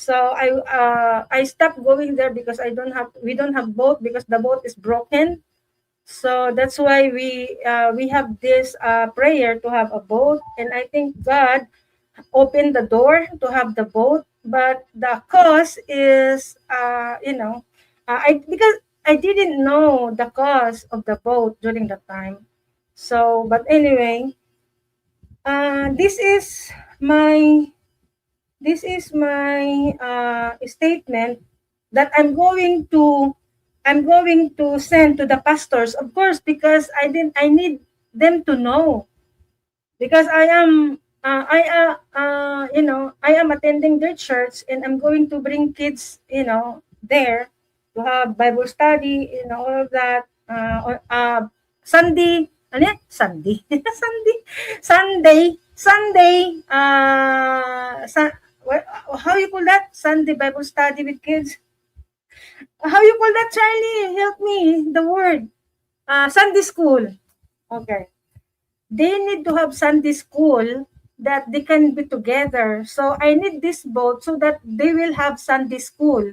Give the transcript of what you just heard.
So I stopped going there because we don't have boat because the boat is broken. So that's why we have this prayer to have a boat, and I think God opened the door to have the boat, but the cost is I because I didn't know the cost of the boat during that time. So but anyway, this is my statement that I'm going to send to the pastors, of course, because I need them to know, because I am attending their church, and I'm going to bring kids, there to have Bible study, all of that. Sunday, ano yan? Sunday, Sunday. How you call that? Sunday Bible study with kids. How you call that, Charlie? Help me. The word. Sunday school. Okay. They need to have Sunday school that they can be together. So I need this boat so that they will have Sunday school.